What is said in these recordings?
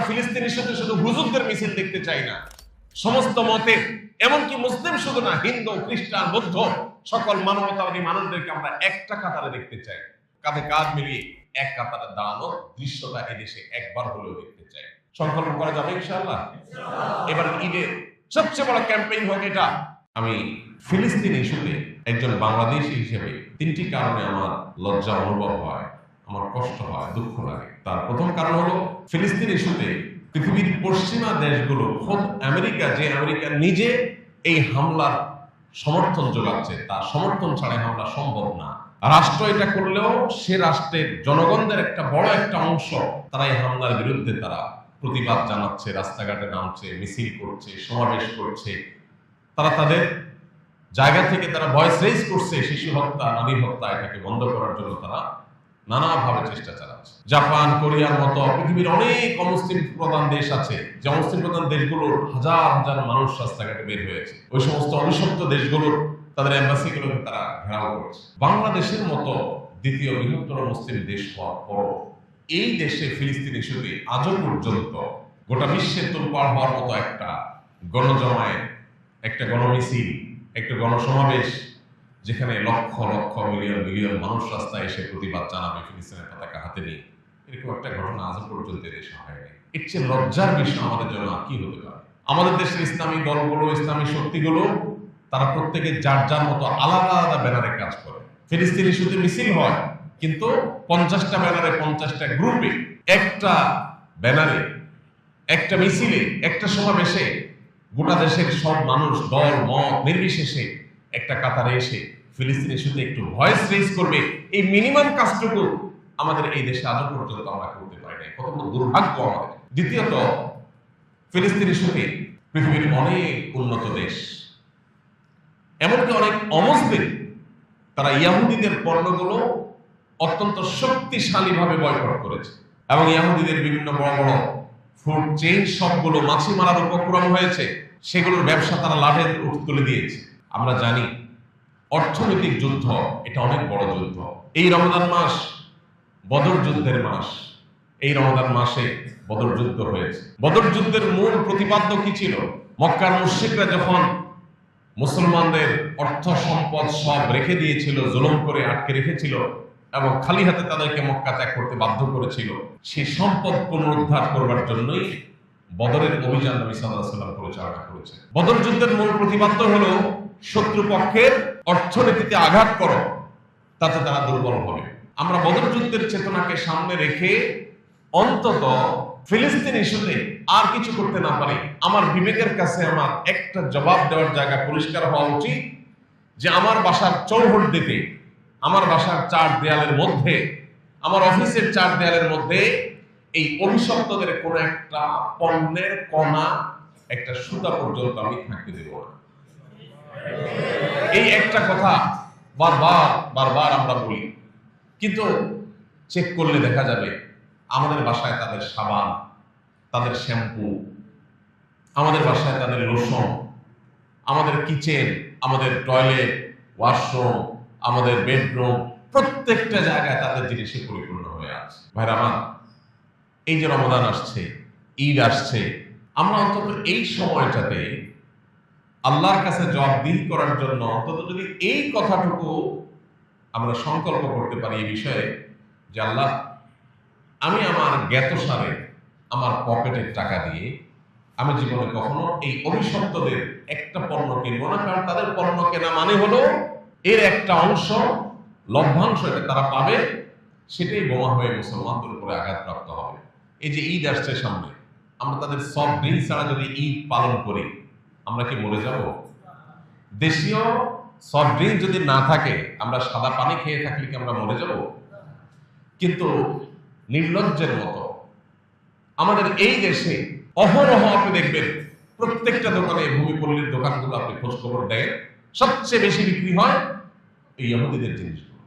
ফিলিস্তিনি শুধু হুজুরদের মিছিল দেখতে চাই না, সমস্ত মতের, এমনকি মুসলিম শুধু না, হিন্দু, খ্রিস্টান, বৌদ্ধ, সকল মানবতাবাদী মানুষদেরকে আমরা একটা কাতারে দেখতে চাই, কাঁধে কাঁধ মিলিয়ে এক কাতারে দাঁড়ানো দৃশ্যটা এদেশে একবার হলেও দেখতে চাই। সংকল্প করা যাবে ইনশাআল্লাহ। এবার ঈদের সবচেয়ে বড় ক্যাম্পেইন হবে এটা। আমি ফিলিস্তিন ইস্যুতে একজন বাংলাদেশী হিসেবে তিনটি কারণে আমার লজ্জা অনুভব হয়, আমার কষ্ট হয়, দুঃখ লাগে। তার প্রথম কারণ হলো, ফিলিস্তিন ইস্যুতে পৃথিবীর পশ্চিমা দেশগুলো, খোদ আমেরিকা, যে আমেরিকা নিজে এই হামলার সমর্থন যোগাচ্ছে, তার সমর্থন ছাড়া হামলা সম্ভব না। রাষ্ট্র এটা করলেও সে রাষ্ট্রের জনগণদের একটা বড় একটা অংশ তারা এই হামলার বিরুদ্ধে তারা প্রতিবাদ জানাচ্ছে, রাস্তাঘাটে নামছে, মিছিল করছে, সমাবেশ করছে। তারা তাদের জায়গা থেকে তারা ভয়েস রেজ করছে, শিশু হত্যা, নারী হত্যা, এটাকে বন্ধ করার জন্য তারা নানাভাবে চেষ্টা চালাচ্ছে। জাপান, কোরিয়ার মতো পৃথিবীর অনেক অমুসলিম প্রধান দেশ আছে, যে অমুসলিম প্রধান দেশগুলোর হাজার হাজার মানুষ রাস্তাঘাটে বের হয়েছে। ওই সমস্ত অভিশপ্ত দেশগুলোর তাদের এম্বাসিগুলোকে তারা ঘেরাও করেছে। বাংলাদেশের মতো দ্বিতীয় বৃহত্তর মুসলিম দেশ হওয়ার পর এই দেশে ফিলিস্তিন ইস্যুতে আজও পর্যন্ত গোটা বিশ্বের তোলপাড় হওয়ার মতো একটা গণজমায়েত, একটা গণমিছিল, একটা গণসমাবেশ, যেখানে লক্ষ লক্ষ মিলিয়ন মিলিয়ন মানুষ রাস্তায় এসে প্রতিবাদ জানাবে ফিলিস্তিনের পতাকা হাতে নিয়ে, এরকম একটা ঘটনা আজ পর্যন্ত দেশে হয়নি। এর চেয়ে লজ্জার বিষয় আমাদের জন্য আর কি হতে পারে? আমাদের দেশের ইসলামী দলগুলো, ইসলামী শক্তিগুলো, তারা প্রত্যেকে যার যার মতো আলাদা আলাদা ব্যানারে কাজ করে। ফিলিস্তিন ইস্যুতে মিছিল হয়, কিন্তু 50টা ব্যানারে, 50টা গ্রুপে, একটা ব্যানারে, একটা মিছিলে, একটা সমাবেশে গোটা দেশের সব মানুষ, দল মত নির্বিশেষে একটা কাতারে এসে ফিলিস্তিন ইস্যুতে একটু ভয়েস রেজ করবে। এই মিনিমাম কাজটুকু আমাদের এই দেশে আজও পর্যন্ত আমরা করতে পারি নাই। কত বড় দুর্ভাগ্য আমাদের। দ্বিতীয়ত, ফিলিস্তিন ইস্যুতে পৃথিবীর অনেক উন্নত দেশ, এমনকি অনেক অমুসলিম, তারা ইয়াহুদিদের পণ্যগুলো অত্যন্ত শক্তিশালী ভাবে বয়কট করেছে, এবং ইয়াহুদিদের বিভিন্ন বড় বড় ফুড চেইন সবগুলো মাছি মারার উপক্রম হয়েছে, সেগুলোর ব্যবসা তারা লাভে তুলে দিয়েছে। আমরা জানি অর্থনৈতিক যুদ্ধ এটা অনেক বড় যুদ্ধ। এই রমজান মাস বদর যুদ্ধের মাস। এই রমজান মাসে বদর যুদ্ধ হয়েছে। বদর যুদ্ধের মূল প্রতিপাদ্য কি ছিল? মক্কার মুশরিকরা যখন মুসলমানদের অর্থ সম্পদ সব রেখে দিয়েছিল, জুলুম করে আটকে রেখেছিল এবং খালি হাতে তাদেরকে মক্কা ত্যাগ করতে বাধ্য করেছিল, সেই সম্পদ পুনরুদ্ধার করবার জন্যই বদরের অভিযান নবী সাল্লাল্লাহু আলাইহি ওয়াসাল্লাম পরিচালনা করেছে। বদর যুদ্ধের মূল প্রতিপাদ্য হলো শত্রুপক্ষের অর্থনীতিতে আঘাত করো, তাতে তারা দুর্বল হবে। আমরা বদর যুদ্ধের চেতনাকে সামনে রেখে অন্তত ফিলিস্তিন ইস্যুতে আর কিছু করতে না পারি, আমার বিবেকের কাছে আমার একটা জবাব দেওয়ার জায়গা পরিষ্কার হওয়া উচিত যে আমার বাসার চৌহদ্দিতে, আমার বাসার 4 দেয়ালের মধ্যে, আমার অফিসের 4 দেয়ালের মধ্যে এই অভিশপ্তদের কোন একটা পণ্যের কণা, একটা সুতা পর্যন্ত আমি থাকতে দেব না। এই একটা কথা বারবার বারবার আমরা বলি, কিন্তু চেক করলে দেখা যাবে আমাদের বাসায় তাদের সাবান, তাদের শ্যাম্পু, আমাদের বাসায় তাদের লোশন, আমাদের কিচেন, আমাদের টয়লেট, ওয়াশরুম, আমাদের বেডরুম, প্রত্যেকটা জায়গায় তাদের জিনিসে পরিপূর্ণ হয়ে আছে। ভাইরা আমার, এই যে রমজান আসছে, ঈদ আসছে, আমরা অন্তত এই সময়টাতে আল্লাহর কাছে জবাবদিহি করার জন্য অন্তত যদি এই কথাটুকু আমরা সংকল্প করতে পারি এই বিষয়ে যে আল্লাহ, আমি আমার জ্ঞাতসারে আমার পকেটের টাকা দিয়ে আমি জীবনে কখনো এই অভিশপ্তদের একটা পণ্য কিনবো না, কারণ তাদের পণ্য কেনা মানে হলো এর একটা অংশ, লভ্যাংশ এটা তারা পাবে, সেটাই বোমা হয়ে মুসলমানদের উপরে আঘাতপ্রাপ্ত হবে। এই যে ঈদ আসছে সামনে, আমরা তাদের সফট ড্রিঙ্কস ছাড়া যদি ঈদ পালন করি, আমরা কি মরে যাব? দেশীয় সফট ড্রিঙ্ক যদি না থাকে, আমরা সাদা পানি খেয়ে থাকলে কি আমরা মরে যাব? কিন্তু নির্লজ্জের মতো আমাদের এই দেশে অহরহ আপনি দেখবেন প্রত্যেকটা দোকানে, ভূমিপল্লীর দোকানগুলো আপনি খোঁজ খবর দেন, সবচেয়ে বেশি বিক্রি হয় এই ইহুদিদের জিনিসগুলো,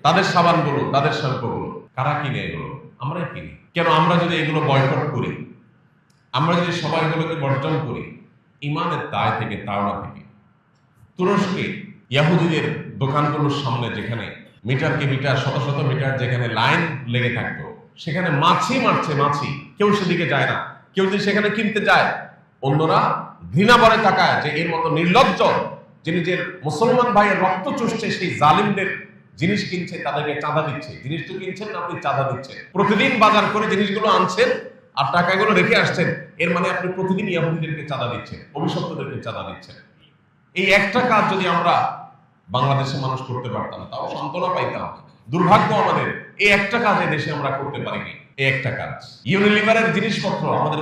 তাদের সাবানগুলো, তাদের শ্যাম্পুগুলো। কারা কিনে এগুলো? আমরাই কিনি। কেন? আমরা যদি এগুলো বয়কট করি, আমরা যদি সবাই এগুলোকে বর্জন করি, ইমানের দায় থেকে, তাওনা থেকে, তুরস্কে ইহুদিদের দোকানগুলোর সামনে যেখানে মিটারকে মিটার, শত শত মিটার যেখানে লাইন লেগে থাকতো, সেখানে মাছি মারছে, মাছি। কেউ সেদিকে যায় না। কেউ যদি সেখানে কিনতে যায়, অন্যরা ঘৃণা ভরে তাকায় যে এর মতো নির্লজ্জ, যিনি যে মুসলমান ভাইয়ের রক্ত চুষছে, সেই জালিমদের জিনিস কিনছে, তাদেরকে চাঁদা দিচ্ছে। জিনিস তো কিনছেন না, আপনি চাঁদা দিচ্ছেন। প্রতিদিন বাজার করে জিনিসগুলো আনছেন আর টাকাগুলো রেখে আসছেন, এর মানে আপনি প্রতিদিন ইহুদিদেরকে চাঁদা দিচ্ছেন, অভিশপ্তদেরকে চাঁদা দিচ্ছেন। এই একটা কাজ যদি আমরা বাংলাদেশের মানুষ করতে পারতাম, তাও সান্ত্বনা পাইতাম। দুর্ভাগ্য আমাদের, এই একটা কাজ এই দেশে আমরা করতে পারিনি। এই একটা কাজ, ইউনিলিভারের জিনিসপত্র আমাদের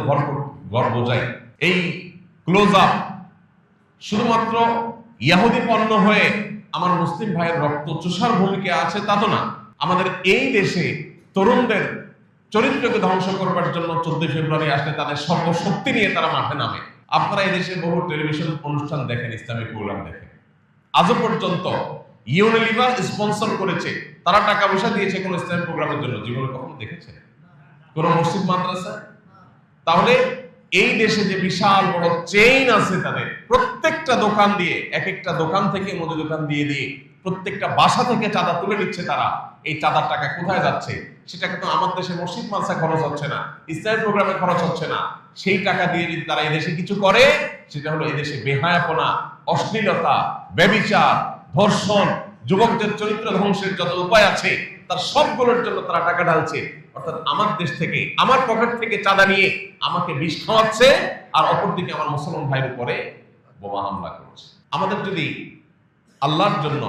ঘর বোঝাই, এই ক্লোজ আপ শুধুমাত্র ইহুদি পণ্য হয়ে আমার মুসলিম ভাইয়ের রক্ত চুষার ভূমিকা আছে তা তো না। আমাদের এই দেশে তরুণদের চরিত্রকে ধ্বংস করবার জন্য 14 ফেব্রুয়ারি আসলে তাদের সর্বশক্তি নিয়ে তারা মাঠে নামে। আপনারা এই দেশে বহু টেলিভিশন অনুষ্ঠান দেখেন, ইসলামিক প্রোগ্রাম দেখেন, আজও পর্যন্ত ইউনিলিভার স্পন্সর করেছে, তারা টাকা পয়সা দিয়েছে কোন ইসলামিক প্রোগ্রামের জন্য জীবনে কখনো দেখেছেন কোন মসজিদ মাদ্রাসা? তাহলে এই দেশে যে বিশাল বড় চেইন আছে, তাদের প্রত্যেকটা দোকান দিয়ে, এক একটা দোকান থেকে, মুদি দোকান দিয়ে দিয়ে প্রত্যেকটা বাসা থেকে চাঁদা তুলে নিচ্ছে তারা। এই চাঁদার টাকা কোথায় যাচ্ছে? সেটা কিন্তু আমার দেশে মসজিদ মাদ্রাসা খরচ হচ্ছে না, ইসলামিক প্রোগ্রামে খরচ হচ্ছে না। সেই টাকা দিয়ে যদি তারা এই দেশে কিছু করে, সেটা হলো এই দেশে বেহায়াপনা, অশ্লীলতা, ব্যভিচার, ধর্ষণ, যুবকদের চরিত্র ধ্বংসের যত উপায় আছে তার সবগুলোর জন্য তারা টাকা ঢালছে। অর্থাৎ আমার দেশ থেকে, আমার পকেট থেকে চাঁদা নিয়ে আমাকে বিষ খাওয়াচ্ছে, আর অপরদিকে আমার মুসলমান ভাইয়ের উপরে বোমা হামলা করছে। আমাদের যদি আল্লাহর জন্য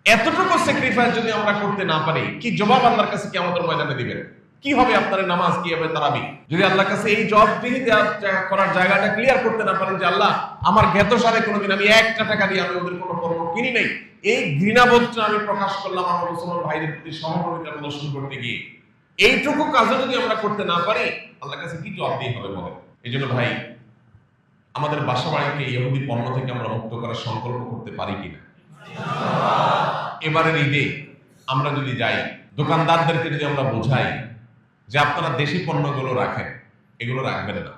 এতটুকু স্যাক্রিফাইস যদি আমরা করতে না পারি, কি জবাব আল্লাহর কাছে কি আমাদের ময়দানে দিবেন? কি হবে আপনার নামাজ, কি হবে তারাবি? যদি আল্লাহর কাছে এই জবাবদিহি করার জায়গাটা ক্লিয়ার করতে না পারেন যে আল্লাহ আমার জ্ঞাতসারে কোনোদিন আমি একটা টাকা দিয়ে আমি ওদের কোনো পণ্য কিনি নাই, এই ঘৃণাবোধটা আমি প্রকাশ করলাম আমার মুসলমান ভাইদের প্রতি সহমর্মিতা প্রদর্শন করতে গিয়ে, এইটুকু কাজও যদি আমরা করতে না পারি, আল্লাহর কাছে কি জবাব দিয়ে হবে বলেন? এই জন্য ভাই, আমাদের বাসা বাড়িকে ইহুদি পণ্য থেকে আমরা মুক্ত করার সংকল্প করতে পারি কিনা? এবারের ঈদে আমরা যদি যাই, দোকানদারদেরকে যদি আমরা বোঝাই যে আপনারা দেশি পণ্যগুলো রাখেন, এগুলো রাখবেন না,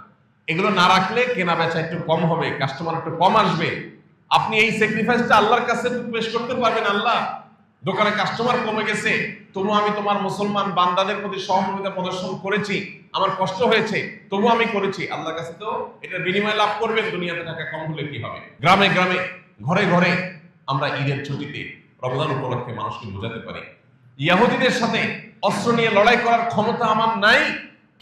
এগুলো না রাখলে কেনা বেচা একটু কম হবে, কাস্টমার একটু কম আসবে, আপনি এই স্যাক্রিফাইসটা আল্লাহর কাছে পেশ করতে পারবেন। আল্লাহ, দোকানে কাস্টমার কমে গেছে, তবু আমি তোমার মুসলমান বান্দাদের প্রতি সহমর্মিতা প্রদর্শন করেছি, আমার কষ্ট হয়েছে তবু আমি করেছি, আল্লাহর কাছে তো এটা বিনিময় লাভ করবেন। দুনিয়াতে টাকা কম হলে কি হবে? গ্রামে গ্রামে, ঘরে ঘরে আমরা ঈদের ছুটিতে, রমজান উপলক্ষে মানুষকে বোঝাতে পারি, ইহুদিদের সাথে অস্ত্র নিয়ে লড়াই করার ক্ষমতা আমার নাই,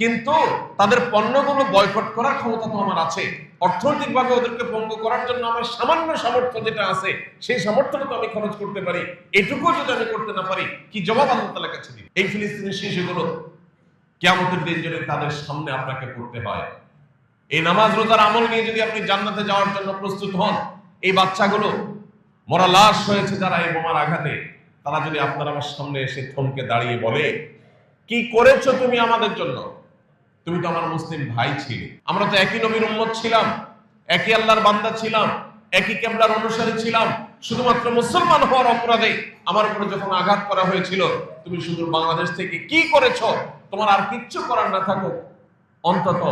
কিন্তু তাদের পণ্যগুলো বয়কট করার ক্ষমতা তো আমার আছে। অর্থনৈতিকভাবে ওদেরকে পঙ্গু করার জন্য আমার সামান্য সামর্থ্য যেটা আছে, সেই সামর্থ্যটা তো আমি খরচ করতে পারি। এটুকু যদি আমি করতে না পারি, কি জবাব আল্লাহ তাআলার কাছে দিই? এই ফিলিস্তিনি শিশুগুলো কিয়ামতের দিন যদি তাদের সামনে আপনাকে পড়তে হয়, এই নামাজ রোজার আমল নিয়ে যদি আপনি জান্নাতে যাওয়ার জন্য প্রস্তুত হন, এই বাচ্চাগুলো মরা লাশ হয়েছে যারা এই বোমার আঘাতে, তারা যদি আপনার আমার সামনে এসে থমকে দাঁড়িয়ে বলে, কি করেছো তুমি আমাদের জন্য? তুমি তো আমার মুসলিম ভাই ছিলে, আমরা তো একই নবীর উম্মত ছিলাম, একই আল্লাহর বান্দা ছিলাম, একই কিবলার অনুসারী ছিলাম, শুধুমাত্র মুসলমান হওয়ার অপরাধে আমার উপরে যখন আঘাত করা হয়েছিল, তুমি শুধু বাংলাদেশ থেকে কি করেছো? তোমার আর কিচ্ছু করার না থাকো, অন্তত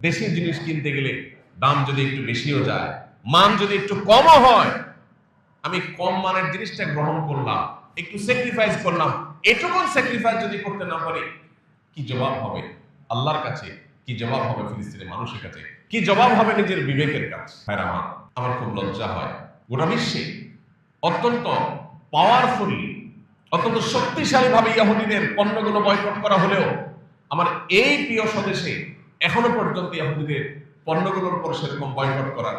দেশি জিনিস কিনতে গেলে দাম যদি একটু বেশিও যায়, মান যদি একটু কমও হয়, আমি কম মানের জিনিসটা গ্রহণ করলাম, একটু স্যাক্রিফাইস করলাম। এটুকু স্যাক্রিফাইস যদি করতে না পারি, কি জবাব হবে আল্লাহর কাছে? কি জবাব হবে ফিলিস্তিনের মানুষের কাছে? কি জবাব হবে নিজের বিবেকের কাছে? আমার খুব লজ্জা হয়, গোটা বিশ্বে অত্যন্ত পাওয়ারফুলি, অত্যন্ত শক্তিশালী ভাবে ইহুদিদের পণ্যগুলো বয়কট করা হলেও আমার এই প্রিয় স্বদেশে এখনো পর্যন্ত ইহুদিদের পণ্যগুলোর উপর সেরকম বয়কট করার,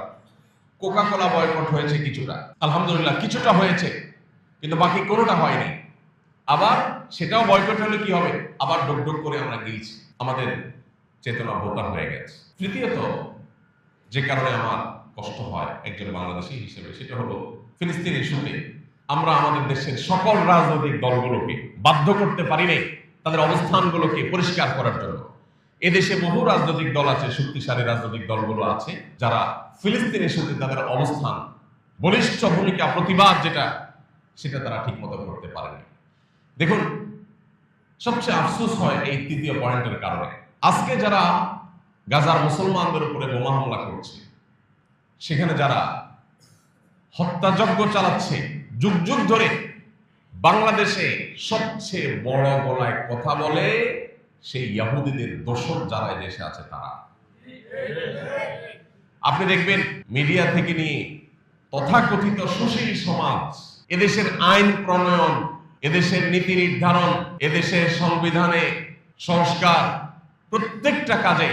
কোকা কোলা বয়কট হয়েছে কিছুটা, আলহামদুলিল্লাহ কিছুটা হয়েছে, কিন্তু বাকি কোনোটা হয়নি। আবার সেটাও বয়কট হলে কি হবে? আবার ডোক ডোক করে আমরা গিলছি, আমাদের চেতনা বোকা হয়ে গেছে। তৃতীয়ত যে কারণে আমার কষ্ট হয় একজন বাংলাদেশী হিসেবে, সেটা হলো ফিলিস্তিন ইস্যুতে আমরা আমাদের দেশের সকল রাজনৈতিক দলগুলোকে বাধ্য করতে পারি নাই তাদের অবস্থানগুলোকে পরিষ্কার করার জন্য। এদেশে বহু রাজনৈতিক দল আছে, শক্তিশালী রাজনৈতিক দলগুলো আছে, যারা ফিলিস্তিন ইস্যুতে তাদের অবস্থান, বলিষ্ঠ ভূমিকা, প্রতিবাদ যেটা, সেটা তারা ঠিক মতো করতে পারেনি। দেখুন, সবচেয়ে আফসোস হয় এই তৃতীয় পয়েন্টের কারণে। আজকে যারা গাজার মুসলমানদের উপরে বোমা হামলা করছে, সেখানে যারা হত্যাযজ্ঞ চালাচ্ছে যুগ যুগ ধরে, বাংলাদেশে সবচেয়ে বড় গলায় কথা বলে সেই ইহুদিদের দোসর যারা দেশে আছে তারা। আপনি দেখবেন মিডিয়া থেকে নিয়ে তথাকথিত সুশীল সমাজ, এদেশের আইন প্রণয়ন, এদেশের নীতি নির্ধারণ, এদেশের সংবিধানে সংস্কার, প্রত্যেকটা কাজে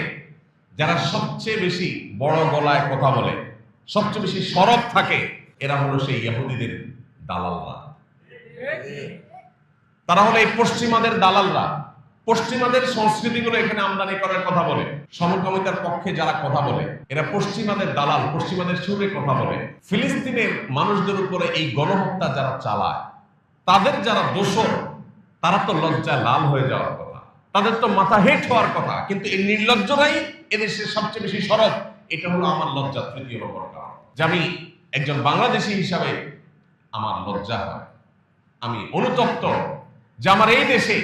যারা সবচেয়ে বেশি বড় গলায় কথা বলে, সবচেয়ে বেশি সরব থাকে, এরা হলো সেই ইহুদিদের দালালরা। তারা হলো এই পশ্চিমাদের দালালরা। পশ্চিমাদের সংস্কৃতিগুলো এখানে আমদানি করার কথা বলে, সমকামিতার পক্ষে যারা কথা বলে, এরা পশ্চিমাদের দালাল, পশ্চিমাদের সুরে কথা বলে। ফিলিস্তিনের মানুষদের উপরে এই গণহত্যা যারা চালায়, তাদের যারা দোষর, তারা তো লজ্জায় লাল হয়ে যাওয়ার কথা, তাদের তো মাথা হেট হওয়ার কথা, কিন্তু এই নির্লজ্জরাই এদেশের সবচেয়ে বেশি সরব। এটা হলো আমার লজ্জা তৃতীয় নম্বর কারণ, যে আমি একজন বাংলাদেশী হিসাবে আমার লজ্জা হয়, আমি অনুতপ্ত যে আমার এই দেশে,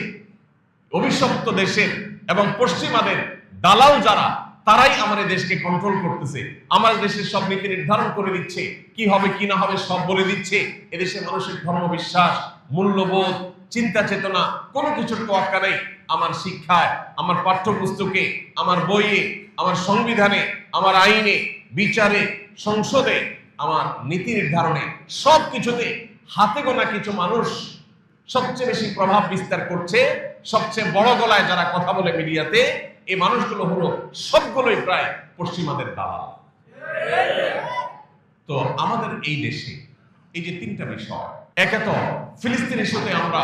অভিশপ্ত দেশের এবং পশ্চিমাদের দালাল যারা, তারাই আমার এই দেশকে কন্ট্রোল করতেছে, আমার দেশের সব নীতি নির্ধারণ করে দিচ্ছে, কি হবে কি না হবে সব বলে দিচ্ছে। এদেশের মানুষের ধর্মবিশ্বাস, মূল্যবোধ, চিন্তা চেতনা কোনো কিছুর তোয়াক্কা নেই। আমার শিক্ষায়, আমার পাঠ্যপুস্তকে, আমার বইয়ে, আমার সংবিধানে, আমার আইনে, বিচারে, সংসদে, আমার নীতি নির্ধারণে, সব কিছুতে হাতে গোনা কিছু মানুষ সবচেয়ে বেশি প্রভাব বিস্তার করছে। সবচেয়ে বড় গলায় যারা কথা বলে মিডিয়াতে, এই মানুষগুলো হলো সবগুলোই প্রায় পশ্চিমাদের দালাল। তো আমাদের এই দেশে এই যে তিনটা বিষয়, একে তো ফিলিস্তিন ইস্যুতে আমরা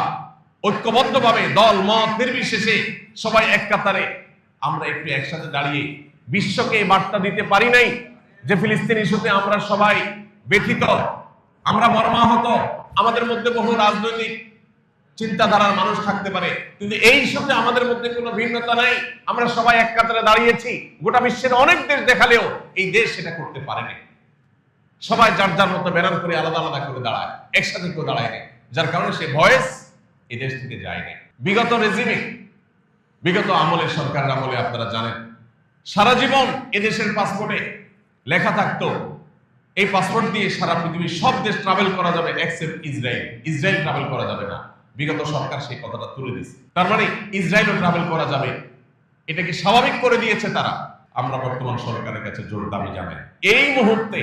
ঐক্যবদ্ধভাবে দল মত নির্বিশেষে সবাই এক কাতারে আমরা একটু একসাথে দাঁড়িয়ে বিশ্বকে বার্তা দিতে পারি নাই যে ফিলিস্তিন ইস্যুতে আমরা সবাই ব্যথিত, আমরা মর্মাহত। আমাদের মধ্যে বহু রাজনৈতিক চিন্তাধারার মানুষ থাকতে পারে, কিন্তু এই ইস্যুতে আমাদের মধ্যে কোনো ভিন্নতা নাই। আমরা সবাই এক কাতারে দাঁড়িয়েছি। গোটা বিশ্বের অনেক দেশ দেখালেও এই দেশ সেটা করতে পারেনি। সবাই যার যার মতো ব্যানার করে আলাদা আলাদা করে দাঁড়ায়, একসাথে কেউ দাঁড়ায় না, যার কারণে সে ভয়েস এই দেশ থেকে যায়নি। বিগত রেজিমে, বিগত আমলের সরকারের আমলে আপনারা জানেন, সারা জীবন এদেশের পাসপোর্টে লেখা থাকতো এই পাসপোর্ট দিয়ে সারা পৃথিবীর সব দেশ ট্রাভেল করা যাবে এক্সেপ্ট ইসরায়েল, ইসরায়েল ট্রাভেল করা যাবে না। বিগত সরকার সেই কথাটা তুলে দিয়েছে, তার মানে ইসরায়েলও ট্রাভেল করা যাবে, এটাকে স্বাভাবিক করে দিয়েছে তারা। আমরা বর্তমান সরকারের কাছে জোর দাবি জানাই, এই মুহূর্তে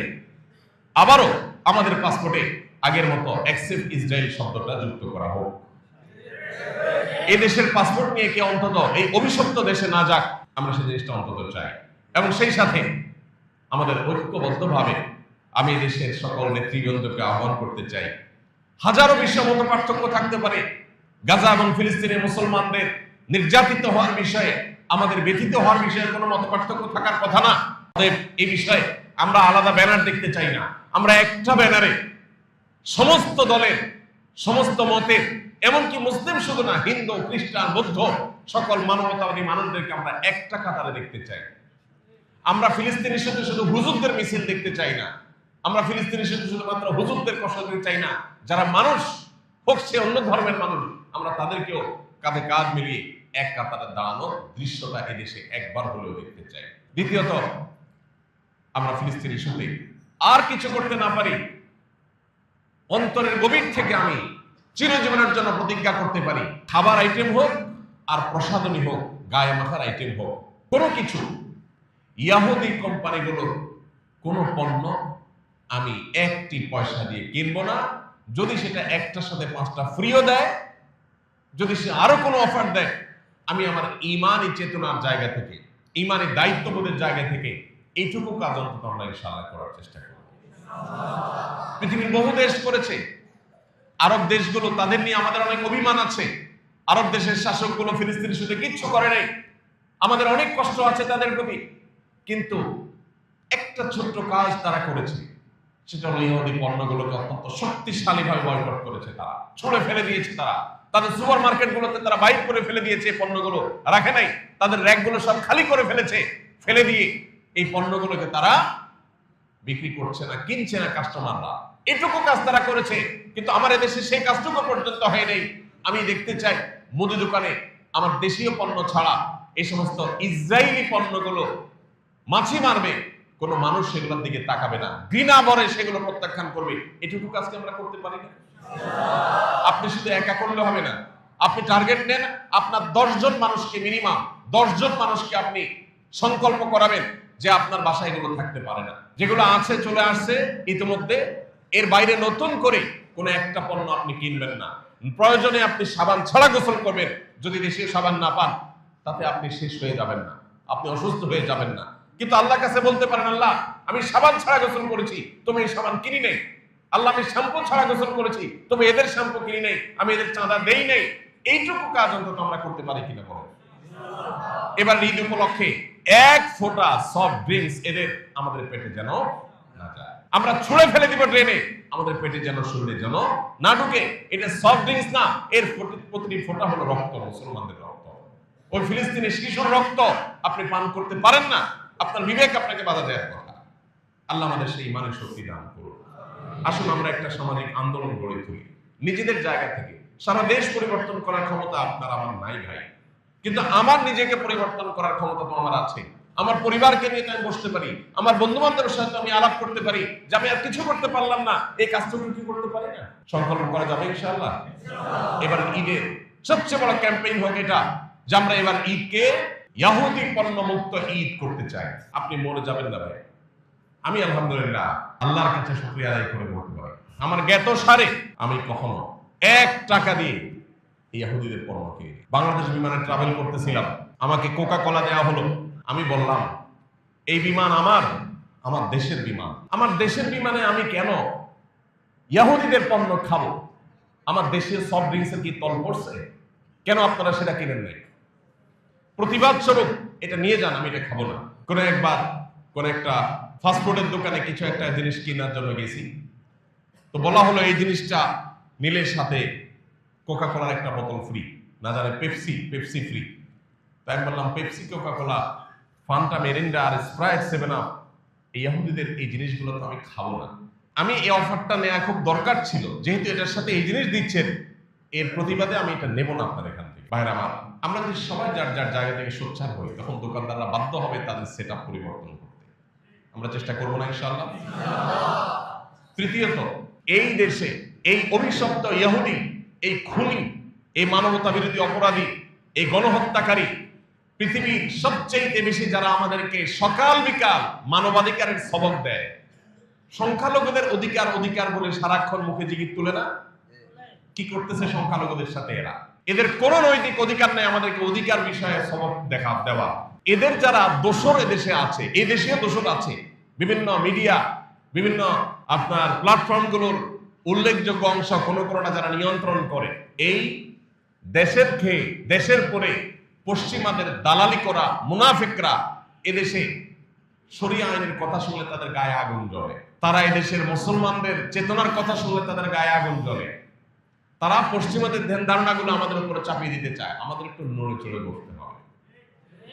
আবারও আমাদের পাসপোর্টে আগের মতো এক্সেপ্ট ইসরায়েল শব্দটা যুক্ত করা হোক। এই দেশের পাসপোর্ট নিয়ে কে অন্তত এই অভিশপ্ত দেশে না যাক, আমরা সেই জিনিসটা অন্তত চাই। এবং সেই সাথে আমাদের ঐক্যবদ্ধভাবে আমি দেশের সকল নেতৃবৃন্দকে আহ্বান করতে চাই, হাজারো বিষয় মত পার্থক্য থাকতে পারে, গাজা এবং ফিলিস্তিনের মুসলমানদের নির্যাতিত হওয়ার বিষয়ে, আমাদের ব্যথিত হওয়ার বিষয়ে কোনো মত পার্থক্য থাকার কথা না। এই বিষয়ে আমরা আলাদা ব্যানার দেখতে চাই না, আমরা একটা ব্যানারে সমস্ত দলের, সমস্ত মতের, এমনকি মুসলিম শুধু না, হিন্দু, খ্রিস্টান, বৌদ্ধ, সকল মানবতাবাদী মানুষদেরকে আমরা একটা কাতারে দেখতে চাই। আমরা ফিলিস্তিনের সাথে শুধু হুজুরদের মিছিল দেখতে চাই না, আমরা ফিলিস্তিনের সাথে শুধুমাত্র হুজুরদের কষ্ট দিতে চাই না, যারা মানুষ হোক সে অন্য ধর্মের মানুষ, আমরা তাদেরকেও কাঁধে কাঁধ মিলিয়ে এক কাতারে দাঁড়ানোর দৃশ্যটা এদেশে একবার হলেও দেখতে চাই। দ্বিতীয়ত, আমরা ফিলিস্তিন ইস্যুতে আর কিছু করতে না পারি, অন্তরের গভীর থেকে আমি চিরজীবনের জন্য প্রতিজ্ঞা করতে পারি, খাবার আইটেম হোক আর প্রসাধনী হোক, গায়ে মাখার আইটেম হোক, কোনো কিছু ইহুদি কোম্পানিগুলোর কোনো পণ্য আমি একটি পয়সা দিয়ে কিনবো না। যদি সেটা একটার সাথে 5টা ফ্রিও দেয়, যদি সে আরো কোনো অফার দেয়, আমি আমার ঈমানি চেতনার জায়গা থেকে, ঈমানি দায়িত্ববোধের জায়গা থেকে এইটুকু কাজ অন্তত আমরা ইনশাআল্লাহ করার চেষ্টা করব। পৃথিবীর বহু দেশ করেছে, আরব দেশগুলো, তাদের নিয়ে আমাদের অনেক অভিমান আছে। আরব দেশের শাসকগুলো ফিলিস্তিন ইস্যুতে কিচ্ছু করে নাই, আমাদের অনেক কষ্ট আছে তাদের প্রতি, কিন্তু একটা ছোট্ট কাজ তারা করেছে, সেটা হলো ইহুদি পণ্যগুলোকে অত্যন্ত শক্তিশালী ভাবে বয়কট করেছে, তারা ছুঁড়ে ফেলে দিয়েছে, তারা তাদের সুপার মার্কেটগুলোতে তারা বাইর করে ফেলে দিয়েছে, পণ্যগুলো রাখে নাই, তাদের র্যাকগুলো সব খালি করে ফেলেছে, ফেলে দিয়ে এই পণ্যগুলোকে তারা বিক্রি করছে না, কিনছে না কাস্টমাররা। এটুকু কাজ তারা করেছে, কিন্তু আমার দেশে সেই কাজটুকু পর্যন্ত হয় নাই। আমি দেখতে চাই মুদি দোকানে আমার দেশীয় পণ্য ছাড়া এই সমস্ত ইসরায়েলি পণ্যগুলো মাছি মারবে, কোন মানুষ সেগুলোর দিকে তাকাবে না, ঘৃণা ভরে সেগুলো প্রত্যাখ্যান করবে। এটুকু কাজকে আমরা করতে পারি না। আপনি শুধু একা করলে হবে না, আপনি টার্গেট নেন, আপনার 10 জন মানুষকে, মিনিমাম 10 জন মানুষকে আপনি সংকল্প করাবেন যে আপনার বাসায় এগুলো থাকতে পারে না, যেগুলো আছে চলে আসছে ইতিমধ্যে, এর বাইরে নতুন করে কোনো একটা পণ্য আপনি কিনবেন না। প্রয়োজনে আপনি সাবান ছাড়া গোসল করবেন, যদি দেশীয় সাবান না পান তাতে আপনি শেষ হয়ে যাবেন না, আপনি অসুস্থ হয়ে যাবেন না। কিন্তু আল্লাহর কাছে বলতে পারেন, আল্লাহ আমি সাবান ছাড়া গোসল করেছি, তুমি এই সাবান কিনি নেই। আল্লাহ আমি শ্যাম্পু ছাড়া গোসল করেছি, তুমি এদের শ্যাম্পু কিনি নেই, আমি এদের চাঁদা দেই নেই। এইটুকু কাজ অন্তত আমরা করতে পারি কিনা বলেন। এবার ঈদ উপলক্ষে এক ফোঁটা সফট ড্রিঙ্কস এদের আমাদের পেটে যেন না যায়, আমরা ছুঁড়ে ফেলে দিব ড্রেনে, আমাদের পেটে যেন, শরীরে যেন না ঢুকে। এটা সফট ড্রিঙ্কস না, এর প্রতিটি ফোঁটা হলো রক্ত, মুসলমানদের রক্ত, ওই ফিলিস্তিনি শিশুর রক্ত। আপনি পান করতে পারেন না, আপনার বিবেক আপনাকে বাধা দেওয়ার কথা। আল্লাহ আমাদের সেই ইমানের শক্তি দান করুন। আসুন আমরা একটা সামাজিক আন্দোলন গড়ে তুলি নিজেদের জায়গা থেকে। সারা দেশ পরিবর্তন করার ক্ষমতা আপনার আমার নাই ভাই, কিন্তু আমার নিজেকে পরিবর্তন করার ক্ষমতা তো আমার আছে। আমার পরিবারকে নিয়ে আমি বসতে পারি, আমার বন্ধু বান্ধবের সাথে আমি আলাপ করতে পারি যে আমি আর কিছু করতে পারলাম না, এই কাজটুকু কি করতে পারি না? সংকল্প করা যাবে ইনশাআল্লাহ। এবার ঈদের সবচেয়ে বড় ক্যাম্পেইন হোক এটা, যে আমরা এবার ঈদকে ইহুদি পণ্য মুক্ত ঈদ করতে চাই। আপনি মরে যাবেন না ভাই। আমি আলহামদুলিল্লাহ আল্লাহর কাছে শুকরিয়া আদায় করে বলতে পারি, আমার জ্ঞাত সারে আমি কখনো 1 টাকা দিয়ে ইহুদিদের পণ্য কিনি। বাংলাদেশ বিমানে ট্রাভেল করতেছিলাম, আমাকে কোকা কোলা দেওয়া হলো। আমি বললাম এই বিমান আমার দেশের বিমান, আমার দেশের বিমানে আমি কেন ইহুদিদের পণ্য খাবো? আমার দেশের সফট ড্রিঙ্কসের কি তল পড়ছে? কেন আপনারা সেটা কিনেন নাই? প্রতিবাদ স্বরূপ এটা নিয়ে যান, আমি এটা খাবো না। কোন একবার কোন একটা ফাস্টফুডের দোকানে কিছু একটা জিনিস কেনার জন্য গেছি, তো বলা হলো এই জিনিসটা নিলে সাথে কোকা কোলার একটা বোতল ফ্রি, না জানে পেপসি ফ্রি। তাই আমি বললাম Pepsi, Coca Cola, Fanta, Mirinda আর স্প্রাইট, 7 আপ, এই ইহুদিদের এই জিনিসগুলো তো আমি খাবো না। আমি এই অফারটা নেওয়া খুব দরকার ছিল, যেহেতু এটার সাথে এই জিনিস দিচ্ছেন, এর প্রতিবাদে আমি এটা নেব না আপনার এখান থেকে। বাইরে আমরা যদি সবাই যার যার জায়গা থেকে সোচ্চার হই, তখন দোকানদাররা বাধ্য হবে তাদের সেট আপ পরিবর্তন করতে। আমরা চেষ্টা করবো না ইনশাআল্লাহ। তৃতীয়ত, এই দেশে এই অভিশপ্ত ইহুদি, এই খুনি, এই মানবতা বিরোধী অপরাধী, এই গণহত্যাকারী, পৃথিবীর সবচেয়ে বেশি যারা আমাদেরকে সকাল বিকাল মানবাধিকারের সবক দেয়, সংখ্যালঘুদের অধিকার অধিকার বলে সারাক্ষণ মুখে জিগির তুলে না, কি করতেছে সংখ্যালঘুদের সাথে এরা? এদের কোন নৈতিক অধিকার নেই আমাদেরকে অধিকার বিষয়ে সবক দেওয়া। এদের যারা দোসর এদেশে আছে, এই দেশেও দোসর আছে, বিভিন্ন মিডিয়া, বিভিন্ন আপনার প্ল্যাটফর্মগুলোর উল্লেখযোগ্য অংশ কোনটা যারা নিয়ন্ত্রণ করে, এই দেশের খেয়ে দেশের পরে পশ্চিমাদের দালালি করা মুনাফিকরা এদেশে শরিয়া আইনের কথা শুনলে তাদের গায়ে আগুন জ্বলে। তারা এদেশের মুসলমানদের চেতনার কথা শুনলে তাদের গায়ে আগুন জ্বলে। তারা পশ্চিমাদের ধ্যান ধারণাগুলো আমাদের উপরে চাপিয়ে দিতে চায়। আমাদের একটু নড়ে চড়ে বসতে হবে।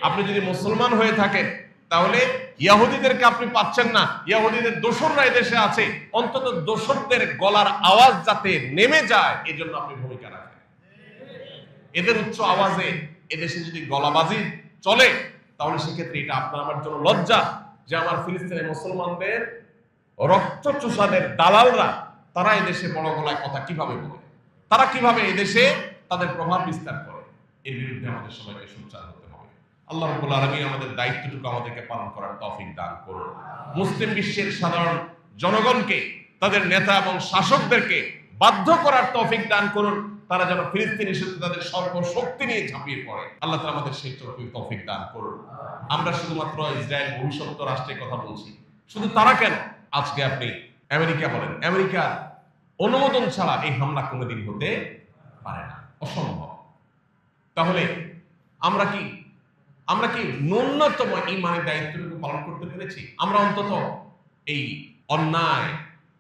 আপনি যদি মুসলমান হয়ে থাকেন তাহলে ইহুদিদেরকে আপনি পাচ্ছেন না, ইহুদিদের দোসররা এদেশে আছে, অন্তত দোসরদের গলার আওয়াজ যাতে নেমে যায় এজন্য আপনি ভূমিকা রাখেন। এদের উচ্চ আওয়াজে এদেশে যদি গলাবাজি চলে তাহলে সেক্ষেত্রে এটা আপনার আমার জন্য লজ্জা যে আমার ফিলিস্তিনের মুসলমানদের রক্ত চোষাদের দালালরা তারা এদেশে বড় গলায় কথা কিভাবে বলে, তারা কিভাবে এদেশে তাদের প্রভাব বিস্তার করে। এর বিরুদ্ধে আমাদের সবাইকে সোচ্চার হতে হবে। আল্লাহ রাব্বুল আলামিন আমাদের দায়িত্বটুকু আমাদেরকে পালন করার তৌফিক দান করুন। মুসলিম বিশ্বের সাধারণ জনগণকে, তাদের নেতা এবং শাসকদেরকে বাধ্য করার তৌফিক দান করুন, তারা যেন ফিলিস্তিন ইস্যুতে তাদের সর্বশক্তি নিয়ে ঝাঁপিয়ে পড়ে। আল্লাহ তাআলা আমাদের সেই তৌফিক দান করুন। আমরা শুধুমাত্র ইসরায়েল ভবিষ্যৎ রাষ্ট্রের কথা বলছি, শুধু তারা কেন, আজকে আপনি আমেরিকা বলেন, আমেরিকার অনুমোদন ছাড়া এই হামলা কোনোদিন হতে পারে না, অসম্ভব। তাহলে আমরা কি ন্যূনতম ইমানের দায়িত্বটুকু পালন করতে পেরেছি? আমরা অন্তত এই অন্যায়,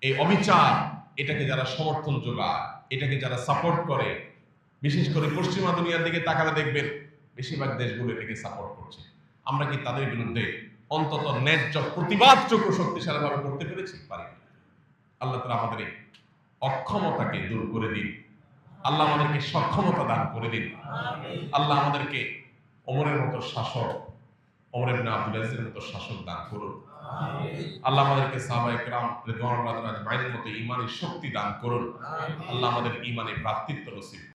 এই অবিচার, এটাকে যারা সমর্থন যোগায়, এটাকে যারা সাপোর্ট করে, বিশেষ করে পশ্চিমা দুনিয়ার দিকে তাকালে দেখবেন বেশিরভাগ দেশগুলো এটাকে সাপোর্ট করছে, আমরা কি তাদের বিরুদ্ধে অন্তত ন্যায্য প্রতিবাদটুকু শক্তিশালীভাবে করতে পেরেছি? পারি। আল্লাহ তাআলা আমাদের অক্ষমতাকে দূর করে দিন, আল্লাহ আমাদেরকে সক্ষমতা দান করে দিন। আল্লাহ আমাদেরকে ওমরের মতো শাসক, ওমর ইবনে আব্দুল আজিজের মতো শাসক দান করুন। আল্লাহ আমাদেরকে সাহাবায়ে কেরাম রিদওয়ানুল্লাহি আলাইহিম মতো ঈমানের শক্তি দান করুন। আল্লাহ আমাদের ঈমানে ভ্রাতৃত্ব নসিব